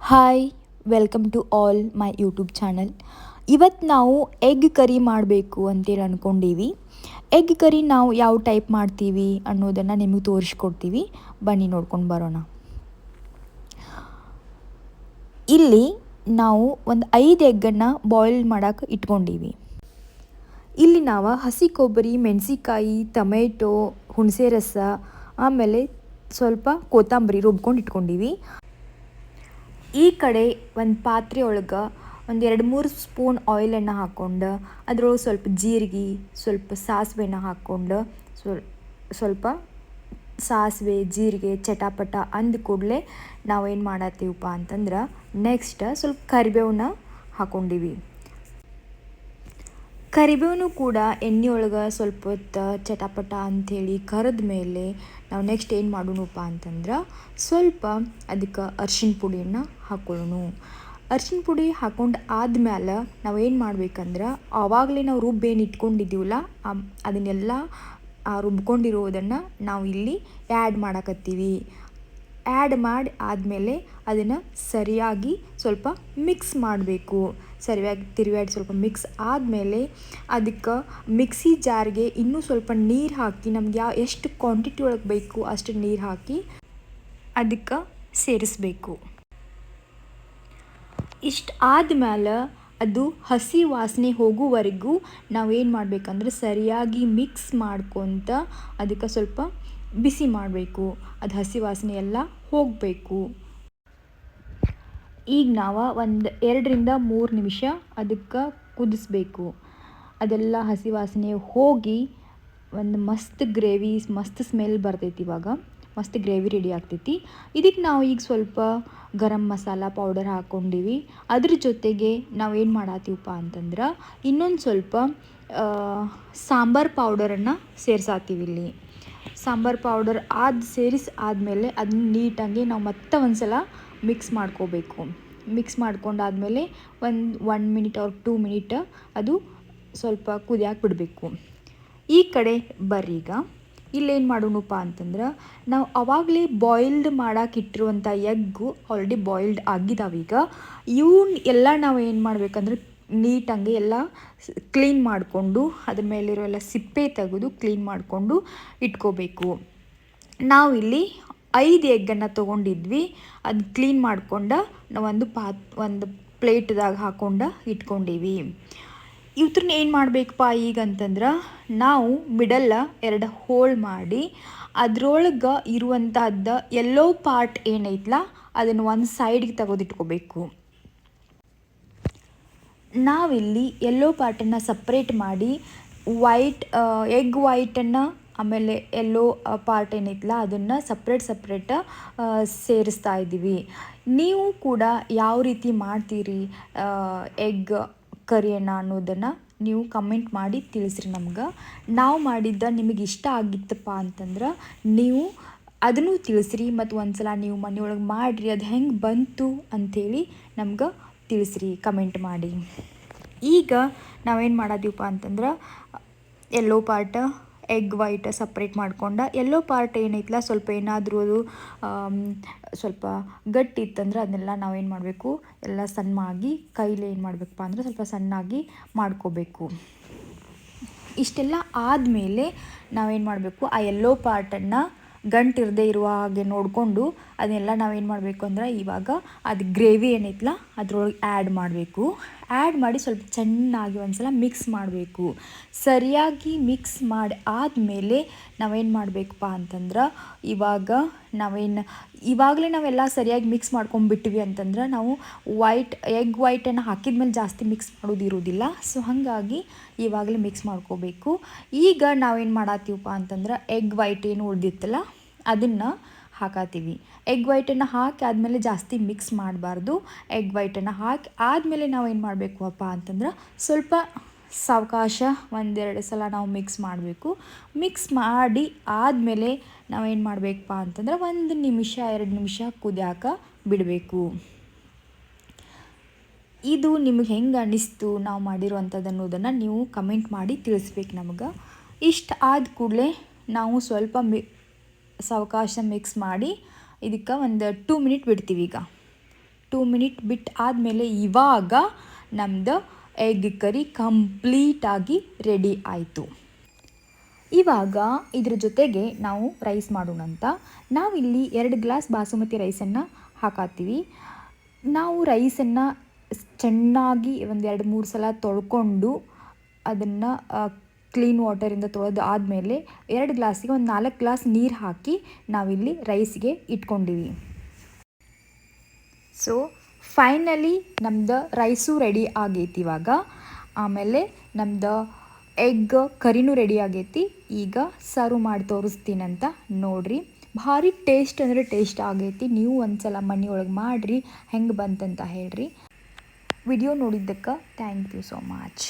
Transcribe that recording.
Hi welcome to all my YouTube channel. ಇವತ್ತು ನಾವು egg curry ಮಾಡಬೇಕು ಅಂತೇಳಿ ಅಂದ್ಕೊಂಡೀವಿ. ಎಗ್ ಕರಿ ನಾವು ಯಾವ ಟೈಪ್ ಮಾಡ್ತೀವಿ ಅನ್ನೋದನ್ನು ನಿಮಗೆ ತೋರಿಸ್ಕೊಡ್ತೀವಿ. ಬನ್ನಿ ನೋಡ್ಕೊಂಡು ಬರೋಣ. ಇಲ್ಲಿ ನಾವು ಒಂದು 5 ಎಗ್ಗನ್ನು ಬಾಯ್ಲ್ ಮಾಡೋಕೆ ಇಟ್ಕೊಂಡೀವಿ. ಇಲ್ಲಿ ನಾವು ಹಸಿ ಕೊಬ್ಬರಿ, ಮೆಣಸಿಕಾಯಿ, ಟೊಮೆಟೊ, ಹುಣಸೆ ರಸ, ಆಮೇಲೆ ಸ್ವಲ್ಪ ಕೊತ್ತಂಬರಿ ರುಬ್ಕೊಂಡು ಇಟ್ಕೊಂಡೀವಿ. ಈ ಕಡೆ ಒಂದು ಪಾತ್ರೆ ಒಳಗೆ ಒಂದು 2-3 ಸ್ಪೂನ್ ಆಯಿಲನ್ನು ಹಾಕ್ಕೊಂಡು ಅದ್ರೊಳಗೆ ಸ್ವಲ್ಪ ಜೀರಿಗೆ, ಸ್ವಲ್ಪ ಸಾಸಿವೆನ ಹಾಕ್ಕೊಂಡು ಸ್ವಲ್ಪ ಸಾಸಿವೆ ಜೀರಿಗೆ ಚಟಾಪಟ ಅಂದ ಕೂಡಲೇ ನಾವೇನು ಮಾಡತ್ತೀವಪ್ಪ ಅಂತಂದ್ರೆ ನೆಕ್ಸ್ಟ್ ಸ್ವಲ್ಪ ಕರಿಬೇವನ್ನ ಹಾಕ್ಕೊಂಡಿವಿ. ಕರಿಬೇವು ಕೂಡ ಎಣ್ಣೆ ಒಳಗೆ ಸ್ವಲ್ಪ ಹೊತ್ತು ಚಟಾಪಟ ಅಂಥೇಳಿ ಕರೆದ ಮೇಲೆ ನಾವು ನೆಕ್ಸ್ಟ್ ಏನು ಮಾಡೋಣಪ್ಪ ಅಂತಂದ್ರೆ ಸ್ವಲ್ಪ ಅದಕ್ಕೆ ಅರ್ಶಿಣ ಪುಡಿಯನ್ನು ಹಾಕ್ಕೊಳ್ಳೋಣ. ಅರ್ಶಿಣ ಪುಡಿ ಹಾಕ್ಕೊಂಡು ಆದ್ಮೇಲೆ ನಾವು ಏನು ಮಾಡ್ಬೇಕಂದ್ರೆ ಆವಾಗಲೇ ನಾವು ರುಬ್ಬೇನು ಇಟ್ಕೊಂಡಿದ್ದೀವಲ್ಲ ಅದನ್ನೆಲ್ಲ ರುಬ್ಕೊಂಡಿರೋದನ್ನು ನಾವು ಇಲ್ಲಿ ಆ್ಯಡ್ ಮಾಡಕತ್ತೀವಿ. ಆ್ಯಡ್ ಮಾಡಿ ಆದಮೇಲೆ ಅದನ್ನು ಸರಿಯಾಗಿ ಸ್ವಲ್ಪ ಮಿಕ್ಸ್ ಮಾಡಬೇಕು. ಸರಿಯಾಗಿ ತಿರುವಾಡಿ ಸ್ವಲ್ಪ ಮಿಕ್ಸ್ ಆದಮೇಲೆ ಅದಕ್ಕೆ ಮಿಕ್ಸಿ ಜಾರ್ಗೆ ಇನ್ನೂ ಸ್ವಲ್ಪ ನೀರು ಹಾಕಿ ನಮ್ಗೆ ಎಷ್ಟು ಕ್ವಾಂಟಿಟಿ ಒಳಗೆ ಬೇಕು ಅಷ್ಟು ನೀರು ಹಾಕಿ ಅದಕ್ಕೆ ಸೇರಿಸ್ಬೇಕು. ಇಷ್ಟು ಆದಮೇಲೆ ಅದು ಹಸಿ ವಾಸನೆ ಹೋಗುವವರೆಗೂ ನಾವೇನು ಮಾಡಬೇಕಂದ್ರೆ ಸರಿಯಾಗಿ ಮಿಕ್ಸ್ ಮಾಡ್ಕೊತ ಅದಕ್ಕೆ ಸ್ವಲ್ಪ ಬಿಸಿ ಮಾಡಬೇಕು. ಅದು ಹಸಿ ವಾಸನೆ ಎಲ್ಲ ಹೋಗಬೇಕು. ಈಗ ನಾವು ಒಂದು 2-3 ನಿಮಿಷ ಅದಕ್ಕೆ ಕುದಿಸ್ಬೇಕು. ಅದೆಲ್ಲ ಹಸಿ ವಾಸನೆ ಹೋಗಿ ಒಂದು ಮಸ್ತ್ ಗ್ರೇವಿ, ಮಸ್ತ್ ಸ್ಮೆಲ್ ಬರ್ತೈತಿ. ಇವಾಗ ಮಸ್ತ್ ಗ್ರೇವಿ ರೆಡಿ ಆಗ್ತೈತಿ. ಇದಕ್ಕೆ ನಾವು ಈಗ ಸ್ವಲ್ಪ ಗರಂ ಮಸಾಲ ಪೌಡರ್ ಹಾಕ್ಕೊಂಡಿವಿ. ಅದ್ರ ಜೊತೆಗೆ ನಾವೇನು ಮಾಡತ್ತೀವಪ್ಪ ಅಂತಂದ್ರೆ ಇನ್ನೊಂದು ಸ್ವಲ್ಪ ಸಾಂಬಾರು ಪೌಡರನ್ನು ಸೇರ್ಸಾತೀವಿ. ಇಲ್ಲಿ ಸಾಂಬಾರು ಪೌಡರ್ ಸೇರಿಸಿ ಆದಮೇಲೆ ಅದನ್ನ ನೀಟಾಗಿ ನಾವು ಮತ್ತೆ ಒಂದು ಸಲ ಮಿಕ್ಸ್ ಮಾಡ್ಕೋಬೇಕು. ಮಿಕ್ಸ್ ಮಾಡ್ಕೊಂಡಾದ್ಮೇಲೆ ಒಂದು 1 ಮಿನಿಟ್ ಆರ್ 2 ಮಿನಿಟ್ ಅದು ಸ್ವಲ್ಪ ಕುದಿಯಾಕೆ ಬಿಡಬೇಕು. ಈ ಕಡೆ ಬರ್ರೀಗ ಇಲ್ಲೇನು ಮಾಡೋಣಪ್ಪ ಅಂತಂದ್ರೆ ನಾವು ಆವಾಗಲೇ ಬಾಯ್ಲ್ಡ್ ಮಾಡೋಕೆ ಇಟ್ಟಿರುವಂಥ ಎಗ್ಗು ಆಲ್ರೆಡಿ ಬಾಯ್ಲ್ಡ್ ಆಗಿದ್ದಾವೀಗ. ಇವನ್ನ ಎಲ್ಲ ನಾವು ಏನು ಮಾಡಬೇಕಂದ್ರೆ ನೀಟಾಗಿ ಎಲ್ಲ ಕ್ಲೀನ್ ಮಾಡಿಕೊಂಡು ಅದ್ರ ಮೇಲಿರೋ ಎಲ್ಲ ಸಿಪ್ಪೆ ತೆಗೆದು ಕ್ಲೀನ್ ಮಾಡಿಕೊಂಡು ಇಟ್ಕೋಬೇಕು. ನಾವಿಲ್ಲಿ 5 ಎಗ್ಗನ್ನು ತೊಗೊಂಡಿದ್ವಿ. ಅದು ಕ್ಲೀನ್ ಮಾಡ್ಕೊಂಡು ನಾವೊಂದು ಒಂದು ಪ್ಲೇಟ್ದಾಗ ಹಾಕ್ಕೊಂಡು ಇಟ್ಕೊಂಡೀವಿ. ಇವ್ರನ್ನ ಏನು ಮಾಡಬೇಕಪ್ಪ ಈಗ ಅಂತಂದ್ರೆ ನಾವು ಮಿಡಲ್ಲ 2 ಹೋಲ್ ಮಾಡಿ ಅದ್ರೊಳಗೆ ಇರುವಂತಹದ್ದು ಎಲ್ಲೋ ಪಾರ್ಟ್ ಏನೈತಲ್ಲ ಅದನ್ನು ಒಂದು ಸೈಡ್ಗೆ ತೆಗೆದಿಟ್ಕೋಬೇಕು. ನಾವಿಲ್ಲಿ ಎಲ್ಲೋ ಪಾರ್ಟನ್ನು ಸಪ್ರೇಟ್ ಮಾಡಿ ಎಗ್ ವೈಟನ್ನು ಆಮೇಲೆ ಎಲ್ಲೋ ಪಾರ್ಟ್ ಏನೈತಲ್ಲ ಅದನ್ನು ಸಪ್ರೇಟ್ ಸೇರಿಸ್ತಾ ಇದ್ದೀವಿ. ನೀವು ಕೂಡ ಯಾವ ರೀತಿ ಮಾಡ್ತೀರಿ ಎಗ್ ಕರಿಯನ್ನು ಅನ್ನೋದನ್ನು ನೀವು ಕಮೆಂಟ್ ಮಾಡಿ ತಿಳಿಸ್ರಿ ನಮ್ಗೆ. ನಾವು ಮಾಡಿದ್ದ ನಿಮಗೆ ಇಷ್ಟ ಆಗಿತ್ತಪ್ಪ ಅಂತಂದ್ರೆ ನೀವು ಅದನ್ನು ತಿಳಿಸ್ರಿ. ಮತ್ತು ಒಂದು ಸಲ ನೀವು ಮನೆಯೊಳಗೆ ಮಾಡಿರಿ ಅದು ಹೆಂಗೆ ಬಂತು ಅಂಥೇಳಿ ನಮ್ಗೆ ತಿಳಿಸ್ರಿ ಕಮೆಂಟ್ ಮಾಡಿ. ಈಗ ನಾವೇನು ಮಾಡತ್ತೀವಪ್ಪ ಅಂತಂದ್ರೆ ಎಲ್ಲೋ ಪಾರ್ಟ್ ಎಗ್ ವೈಟ್ ಸಪ್ರೇಟ್ ಮಾಡ್ಕೊಂಡು ಎಲ್ಲೋ ಪಾರ್ಟ್ ಏನೈತಲ್ಲ ಸ್ವಲ್ಪ ಏನಾದರೂ ಅದು ಸ್ವಲ್ಪ ಗಟ್ಟಿ ಇತ್ತಂದ್ರೆ ಅದನ್ನೆಲ್ಲ ನಾವೇನು ಮಾಡಬೇಕು ಎಲ್ಲ ಸಣ್ಣಾಗಿ ಕೈಲಿ ಏನು ಮಾಡಬೇಕಪ್ಪ ಅಂದರೆ ಸ್ವಲ್ಪ ಸಣ್ಣಾಗಿ ಮಾಡ್ಕೋಬೇಕು. ಇಷ್ಟೆಲ್ಲ ಆದಮೇಲೆ ನಾವೇನು ಮಾಡಬೇಕು ಆ ಎಲ್ಲೋ ಪಾರ್ಟನ್ನು ಗಂಟಿರದೇ ಇರುವ ಹಾಗೆ ನೋಡಿಕೊಂಡು ಅದನ್ನೆಲ್ಲ ನಾವೇನು ಮಾಡಬೇಕು ಅಂದ್ರೆ ಇವಾಗ ಅದು ಗ್ರೇವಿ ಏನೈತಲ್ಲ ಅದ್ರೊಳಗೆ ಆ್ಯಡ್ ಮಾಡಬೇಕು. ಆ್ಯಡ್ ಮಾಡಿ ಸ್ವಲ್ಪ ಚೆನ್ನಾಗಿ ಒಂದು ಸಲ ಮಿಕ್ಸ್ ಮಾಡಬೇಕು. ಸರಿಯಾಗಿ ಮಿಕ್ಸ್ ಮಾಡಿ ಆದಮೇಲೆ ನಾವೇನು ಮಾಡಬೇಕಪ್ಪ ಅಂತಂದ್ರೆ ಇವಾಗಲೇ ನಾವೆಲ್ಲ ಸರಿಯಾಗಿ ಮಿಕ್ಸ್ ಮಾಡ್ಕೊಂಡ್ಬಿಟ್ವಿ ಅಂತಂದ್ರೆ ನಾವು ಎಗ್ ವೈಟನ್ನು ಹಾಕಿದ್ಮೇಲೆ ಜಾಸ್ತಿ ಮಿಕ್ಸ್ ಮಾಡೋದಿರೋದಿಲ್ಲ. ಸೊ ಹಾಗಾಗಿ ಇವಾಗಲೇ ಮಿಕ್ಸ್ ಮಾಡ್ಕೋಬೇಕು. ಈಗ ನಾವೇನು ಮಾಡತ್ತೀವಪ್ಪ ಅಂತಂದ್ರೆ ಎಗ್ ವೈಟ್ ಏನು ಉಳಿದಿತ್ತಲ್ಲ ಅದನ್ನು ಹಾಕತ್ತೀವಿ. ಎಗ್ ವೈಟನ್ನು ಹಾಕಿ ಆದಮೇಲೆ ಜಾಸ್ತಿ ಮಿಕ್ಸ್ ಮಾಡಬಾರ್ದು. ಎಗ್ ವೈಟನ್ನು ಹಾಕಿ ಆದಮೇಲೆ ನಾವೇನು ಮಾಡಬೇಕಪ್ಪ ಅಂತಂದ್ರೆ ಸ್ವಲ್ಪ ಸಾವಕಾಶ 1-2 ಸಲ ನಾವು ಮಿಕ್ಸ್ ಮಾಡಬೇಕು. ಮಿಕ್ಸ್ ಮಾಡಿ ಆದಮೇಲೆ ನಾವೇನು ಮಾಡಬೇಕಪ್ಪ ಅಂತಂದ್ರೆ 1 ನಿಮಿಷ 2 ನಿಮಿಷ ಕುದಿಯಾಕ ಬಿಡಬೇಕು. ಇದು ನಿಮಗೆ ಹೆಂಗೆ ಅನ್ನಿಸ್ತು ನಾವು ಮಾಡಿರುವಂಥದ್ದು ಅನ್ನೋದನ್ನು ನೀವು ಕಮೆಂಟ್ ಮಾಡಿ ತಿಳಿಸ್ಬೇಕು ನಮಗೆ. ಇಷ್ಟು ಆದ ಕೂಡಲೇ ನಾವು ಸ್ವಲ್ಪ ಸಾವಕಾಶ ಮಿಕ್ಸ್ ಮಾಡಿ ಇದಕ್ಕೆ ಒಂದು 2 ಮಿನಿಟ್ ಬಿಡ್ತೀವಿ. ಈಗ 2 ಮಿನಿಟ್ ಬಿಟ್ಟು ಆದಮೇಲೆ ಇವಾಗ ನಮ್ಮದು ಎಗ್ ಕರಿ ಕಂಪ್ಲೀಟಾಗಿ ರೆಡಿ ಆಯಿತು. ಇವಾಗ ಇದ್ರ ಜೊತೆಗೆ ನಾವು ರೈಸ್ ಮಾಡೋಣ ಅಂತ. ನಾವಿಲ್ಲಿ 2 ಗ್ಲಾಸ್ ಬಾಸುಮತಿ ರೈಸನ್ನು ಹಾಕತ್ತೀವಿ. ನಾವು ರೈಸನ್ನು ಚೆನ್ನಾಗಿ ಒಂದು 2-3 ಸಲ ತೊಳ್ಕೊಂಡು ಅದನ್ನು ಕ್ಲೀನ್ ವಾಟರಿಂದ ತೊಳೆದು ಆದಮೇಲೆ 2 ಗ್ಲಾಸಿಗೆ ಒಂದು 4 ಗ್ಲಾಸ್ ನೀರು ಹಾಕಿ ನಾವಿಲ್ಲಿ ರೈಸ್ಗೆ ಇಟ್ಕೊಂಡಿವಿ. ಸೊ ಫೈನಲಿ ನಮ್ದು ರೈಸು ರೆಡಿ ಆಗೈತಿ ಇವಾಗ. ಆಮೇಲೆ ನಮ್ದು ಎಗ್ ಕರಿನೂ ರೆಡಿ ಆಗೈತಿ. ಈಗ ಸರ್ವ್ ಮಾಡಿ ತೋರಿಸ್ತೀನಂತ ನೋಡಿರಿ. ಭಾರಿ ಟೇಸ್ಟ್ ಅಂದರೆ ಟೇಸ್ಟ್ ಆಗೈತಿ. ನೀವು ಒಂದು ಸಲ ಮನೆಯೊಳಗೆ ಮಾಡಿರಿ, ಹೆಂಗೆ ಬಂತಂತ ಹೇಳ್ರಿ. ವಿಡಿಯೋ ನೋಡಿದ್ದಕ್ಕೆ ಥ್ಯಾಂಕ್ ಯು ಸೋ ಮಚ್.